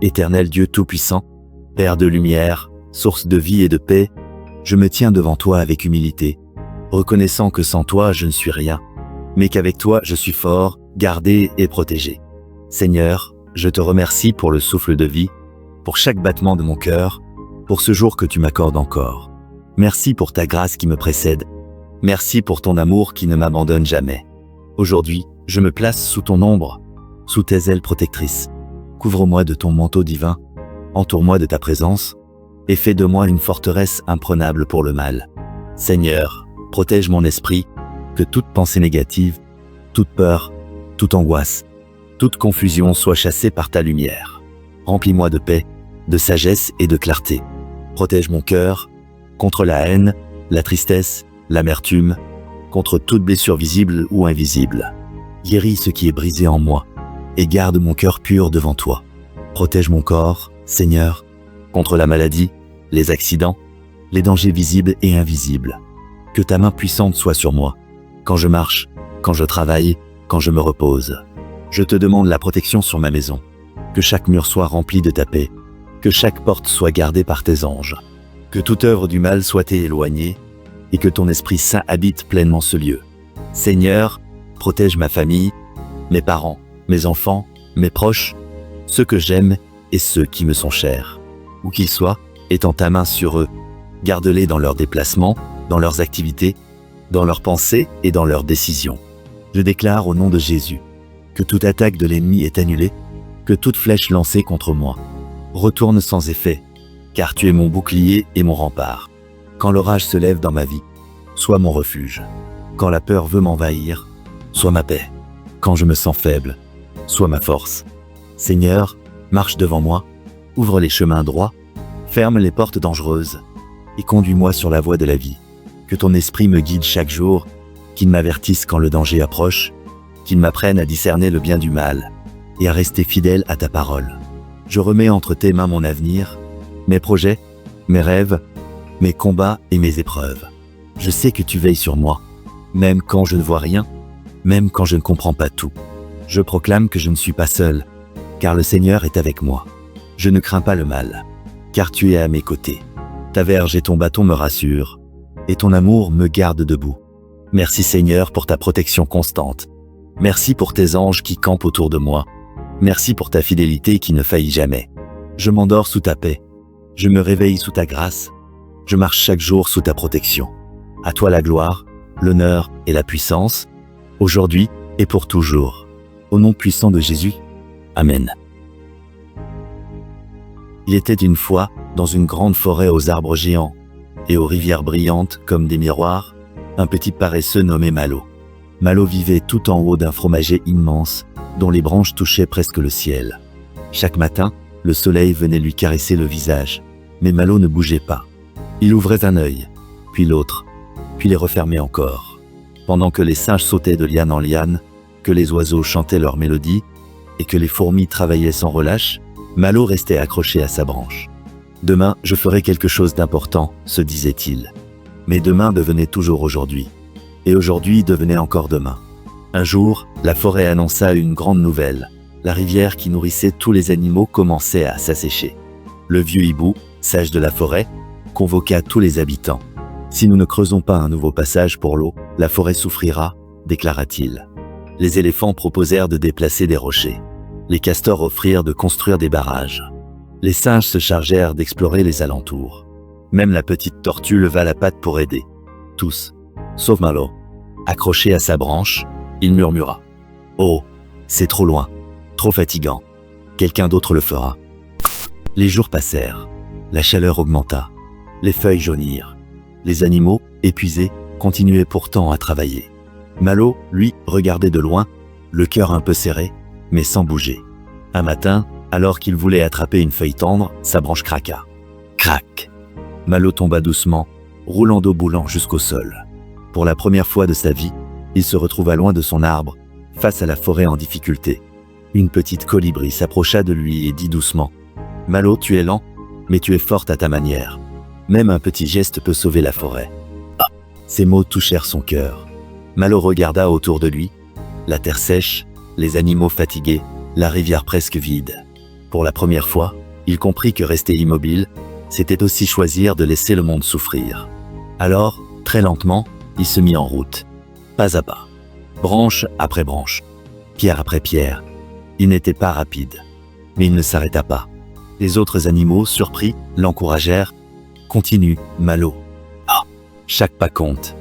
Éternel Dieu Tout-Puissant, Père de lumière, source de vie et de paix, je me tiens devant toi avec humilité, reconnaissant que sans toi je ne suis rien, mais qu'avec toi je suis fort, gardé et protégé. Seigneur, je te remercie pour le souffle de vie, pour chaque battement de mon cœur, pour ce jour que tu m'accordes encore. Merci pour ta grâce qui me précède. Merci pour ton amour qui ne m'abandonne jamais. Aujourd'hui, je me place sous ton ombre, sous tes ailes protectrices. Couvre-moi de ton manteau divin, entoure-moi de ta présence, et fais de moi une forteresse imprenable pour le mal. Seigneur, protège mon esprit, que toute pensée négative, toute peur, toute angoisse, toute confusion soit chassée par ta lumière. Remplis-moi de paix, de sagesse et de clarté. Protège mon cœur contre la haine, la tristesse, l'amertume, contre toute blessure visible ou invisible. Guéris ce qui est brisé en moi et garde mon cœur pur devant toi. Protège mon corps, Seigneur, contre la maladie, les accidents, les dangers visibles et invisibles. Que ta main puissante soit sur moi, quand je marche, quand je travaille, quand je me repose. Je te demande la protection sur ma maison. Que chaque mur soit rempli de ta paix, que chaque porte soit gardée par tes anges. Que toute œuvre du mal soit éloignée, et que ton Esprit Saint habite pleinement ce lieu. Seigneur, protège ma famille, mes parents, mes enfants, mes proches, ceux que j'aime et ceux qui me sont chers. Où qu'ils soient, étends ta main sur eux. Garde-les dans leurs déplacements, dans leurs activités, dans leurs pensées et dans leurs décisions. Je déclare au nom de Jésus que toute attaque de l'ennemi est annulée, que toute flèche lancée contre moi retourne sans effet, car tu es mon bouclier et mon rempart. Quand l'orage se lève dans ma vie, sois mon refuge. Quand la peur veut m'envahir, sois ma paix. Quand je me sens faible, sois ma force. Seigneur, marche devant moi, ouvre les chemins droits, ferme les portes dangereuses, et conduis-moi sur la voie de la vie. Que ton esprit me guide chaque jour, qu'il m'avertisse quand le danger approche, qu'il m'apprenne à discerner le bien du mal, et à rester fidèle à ta parole. Je remets entre tes mains mon avenir, mes projets, mes rêves, mes combats et mes épreuves. Je sais que tu veilles sur moi, même quand je ne vois rien, même quand je ne comprends pas tout. Je proclame que je ne suis pas seul, car le Seigneur est avec moi. Je ne crains pas le mal, car tu es à mes côtés. Ta verge et ton bâton me rassurent, et ton amour me garde debout. Merci Seigneur pour ta protection constante. Merci pour tes anges qui campent autour de moi. Merci pour ta fidélité qui ne faillit jamais. Je m'endors sous ta paix. Je me réveille sous ta grâce. Je marche chaque jour sous ta protection. À toi la gloire, l'honneur et la puissance, aujourd'hui et pour toujours. Au nom puissant de Jésus. Amen. Il était une fois, dans une grande forêt aux arbres géants et aux rivières brillantes comme des miroirs, un petit paresseux nommé Malo. Malo vivait tout en haut d'un fromager immense, dont les branches touchaient presque le ciel. Chaque matin, le soleil venait lui caresser le visage, mais Malo ne bougeait pas. Il ouvrait un œil, puis l'autre, puis les refermait encore. Pendant que les singes sautaient de liane en liane, que les oiseaux chantaient leur mélodie, et que les fourmis travaillaient sans relâche, Malo restait accroché à sa branche. Demain, je ferai quelque chose d'important, se disait-il. Mais demain devenait toujours aujourd'hui. Et aujourd'hui devenait encore demain. Un jour, la forêt annonça une grande nouvelle. La rivière qui nourrissait tous les animaux commençait à s'assécher. Le vieux hibou, sage de la forêt, convoqua tous les habitants. « Si nous ne creusons pas un nouveau passage pour l'eau, la forêt souffrira, déclara-t-il. Les éléphants proposèrent de déplacer des rochers. Les castors offrirent de construire des barrages. Les singes se chargèrent d'explorer les alentours. Même la petite tortue leva la patte pour aider. Tous, sauf Malo. Accroché à sa branche, il murmura. « Oh, c'est trop loin, trop fatigant. Quelqu'un d'autre le fera. » Les jours passèrent. La chaleur augmenta. Les feuilles jaunirent. Les animaux, épuisés, continuaient pourtant à travailler. Malo, lui, regardait de loin, le cœur un peu serré, mais sans bouger. Un matin, alors qu'il voulait attraper une feuille tendre, sa branche craqua. Crac! Malo tomba doucement, roulant dos boulant jusqu'au sol. Pour la première fois de sa vie, il se retrouva loin de son arbre, face à la forêt en difficulté. Une petite colibri s'approcha de lui et dit doucement « Malo, tu es lent, mais tu es forte à ta manière. Même un petit geste peut sauver la forêt. » Ces mots touchèrent son cœur. Malo regarda autour de lui, la terre sèche, les animaux fatigués, la rivière presque vide. Pour la première fois, il comprit que rester immobile, c'était aussi choisir de laisser le monde souffrir. Alors, très lentement, il se mit en route. Pas à pas. Branche après branche. Pierre après pierre. Il n'était pas rapide. Mais il ne s'arrêta pas. Les autres animaux, surpris, l'encouragèrent. Continue, Malo. Ah, chaque pas compte.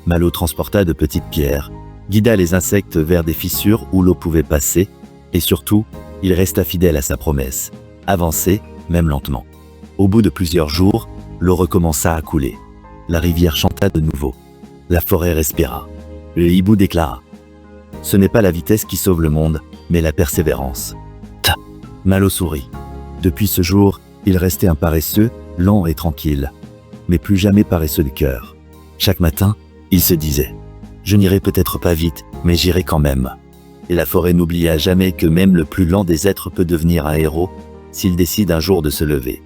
Malo transporta de petites pierres, guida les insectes vers des fissures où l'eau pouvait passer, et surtout, il resta fidèle à sa promesse. Avancer, même lentement. Au bout de plusieurs jours, l'eau recommença à couler. La rivière chanta de nouveau. La forêt respira. Le hibou déclara. Ce n'est pas la vitesse qui sauve le monde, mais la persévérance. Malo sourit. Depuis ce jour, il restait un paresseux, lent et tranquille. Mais plus jamais paresseux de cœur. Chaque matin, il se disait « Je n'irai peut-être pas vite, mais j'irai quand même ». Et la forêt n'oublia jamais que même le plus lent des êtres peut devenir un héros, s'il décide un jour de se lever.